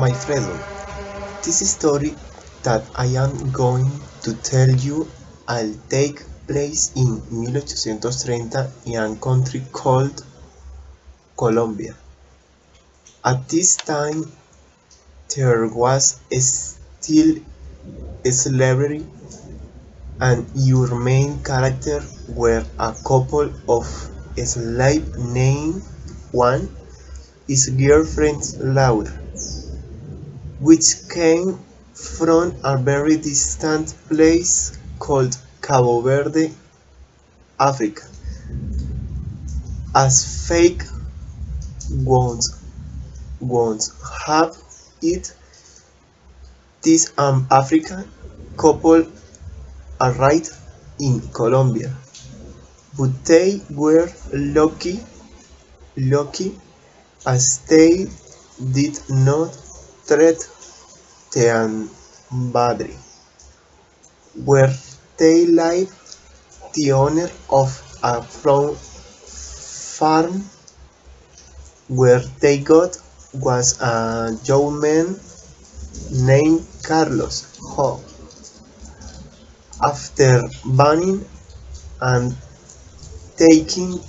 my friend. This story that I am going to tell you will take place in 1830 in a country called Colombia. At this time, there was still slavery, and your main character were a couple of slaves named one his girlfriend Laura, which came from a very distant place called Cabo Verde, Africa. As fate would have it, this African couple arrived in Colombia, but they were lucky as they did not treat them badly. Where they lived, the owner of a farm where they got was a young man named Carlos, who, after banning and taking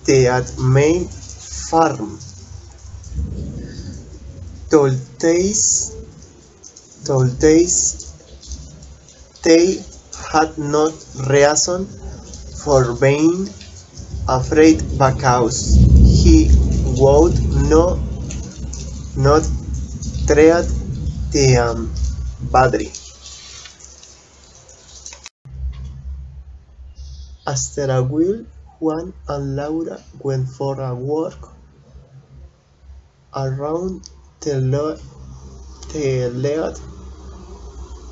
the main farm, told they had no reason for being afraid because he would not treat them badly. After a while, Juan and Laura went for a walk around the lake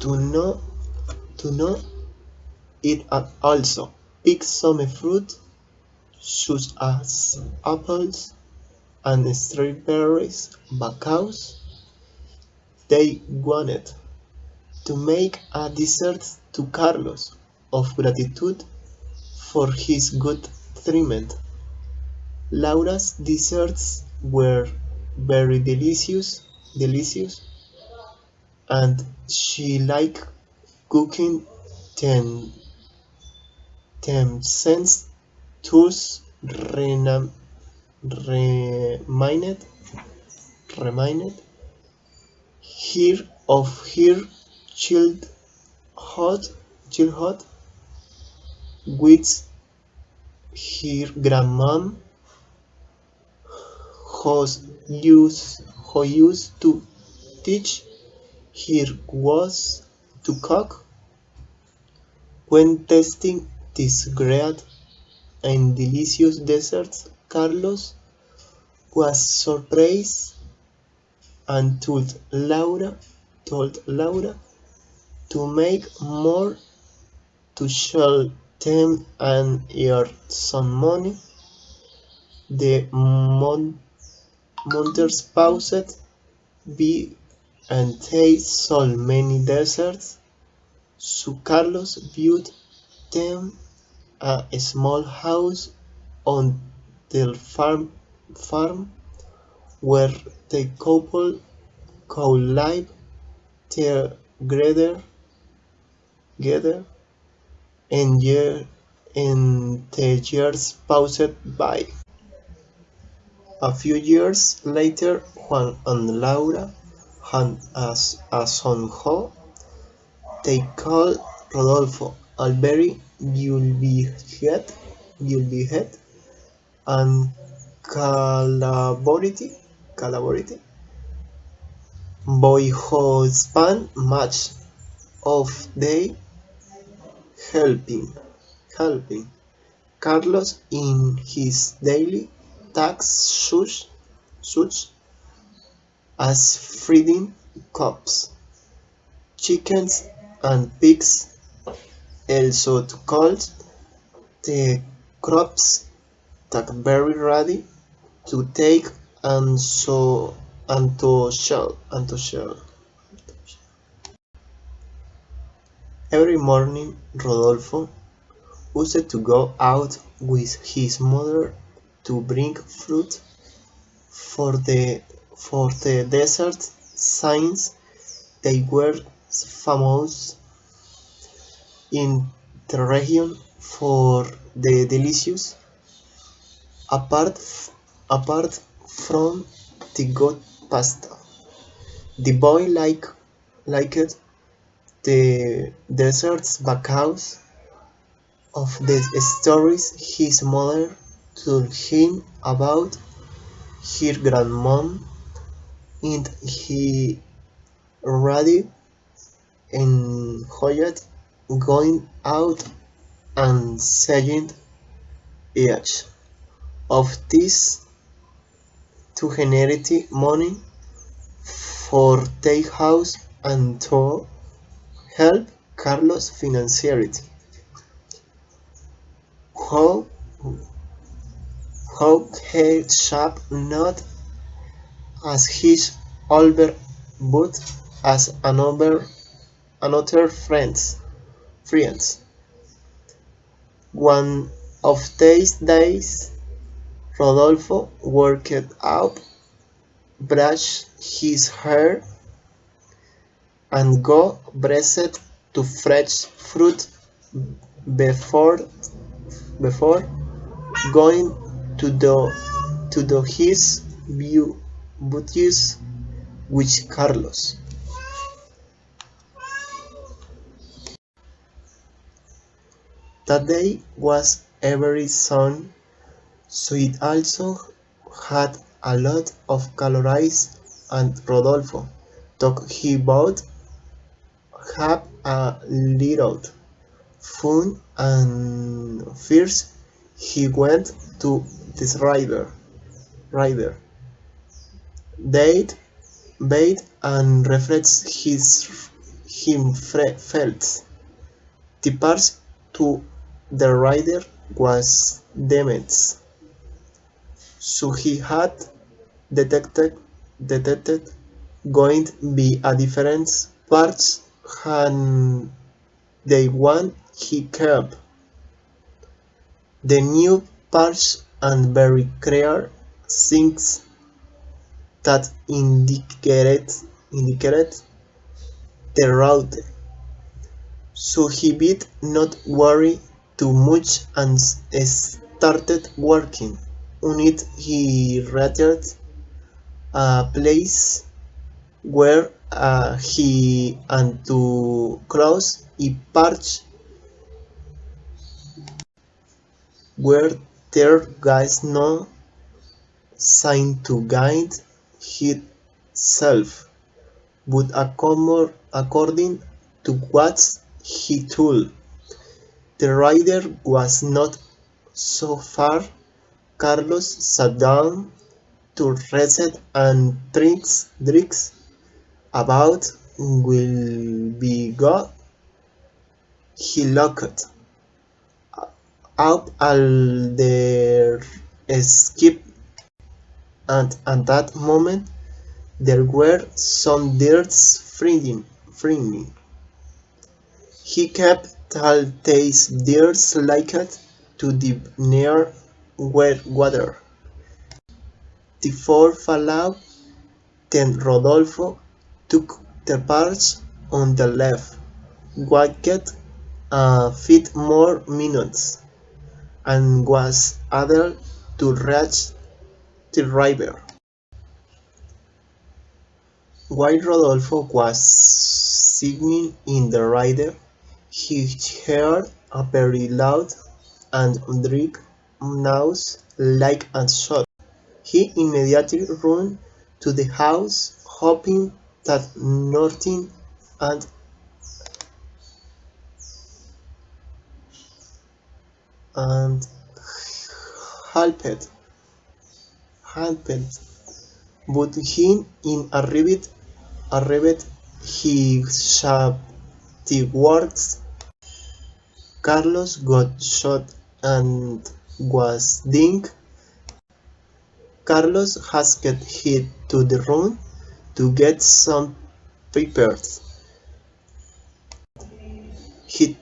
to know it and also pick some fruit such as apples and strawberries because they wanted to make a dessert to Carlos of gratitude for his good treatment. Laura's desserts were very delicious, and she liked cooking them, since thus reminded her of her childhood, childhood with her grandmom who used to teach her was to cook. When tasting these great and delicious desserts, Carlos was surprised and told Laura to make more to sell them and earn some money. The months passed by and they sold many desserts, so Carlos built them a small house on the farm where the couple could live together and the years passed by. A few years later, Juan and Laura had a son who they called Rodolfo, a very you'll-be-head and collaborative boy who spent much of the helping Carlos in his daily tasks such as feeding cubs, chickens and pigs, also to call the crops that very ready to take and to shell. Every morning Rodolfo used to go out with his mother to bring fruit for the for the desert since they were famous in the region for the delicious. Apart from the good pasta, the boy liked the deserts because of the stories his mother told him about her grandmom, and he really enjoyed going out and seeing each of these to generate money for their house and to help Carlos financially. How, how he shaped not as his older but as another friends. One of these days Rodolfo worked up, brushed his hair, and go braced to fresh fruit before before going to his beauties with Carlos. That day was every sun, so it also had a lot of calories, and Rodolfo thought he would have a little fun, and first he went to this river, bathed and refreshed felt. The path to the river was damaged, so he had detected going to be a different path than the one he kept. The new path and very clear things that indicated the route, so he did not worry too much and started working on it. He reached a place where he and to close a patch where there was no sign to guide himself, but according to what he told, the rider was not so far. Carlos sat down to rest and drinks about will be go. He looked up at the skip, and at that moment there were some birds fringing. He kept all these birds liked to the near water. The four fell out. Then Rodolfo took the path on the left, walked a few more minutes, and was able to reach the river. While Rodolfo was singing in the river, he heard a very loud and dread noise like a shot. He immediately ran to the house, hoping that nothing had and happened. But he in arrived he shot the words. Carlos got shot and was dead. Carlos asked him to the room to get some papers he,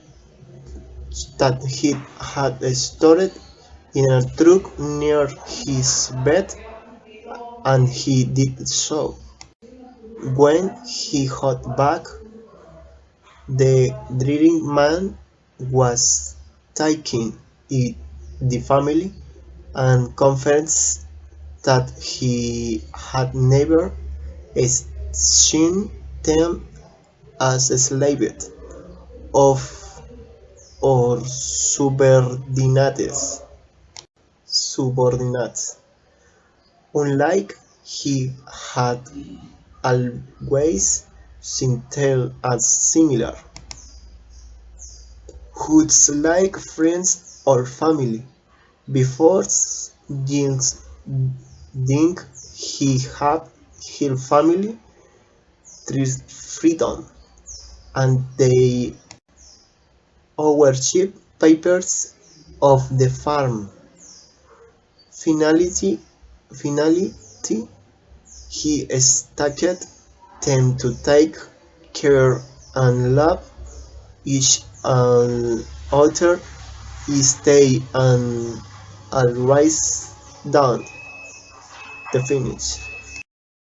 that he had stored in a truck near his bed. and he did so. When he got back, the dreaded man was taking the family and confessed that he had never seen them as slaves of or subordinates, unlike he had always seen them as similar goods like friends or family. Before think he had his family trees freedom and the ownership papers of the farm. Finality, he expected them to take care and love each other stay and always down the finish.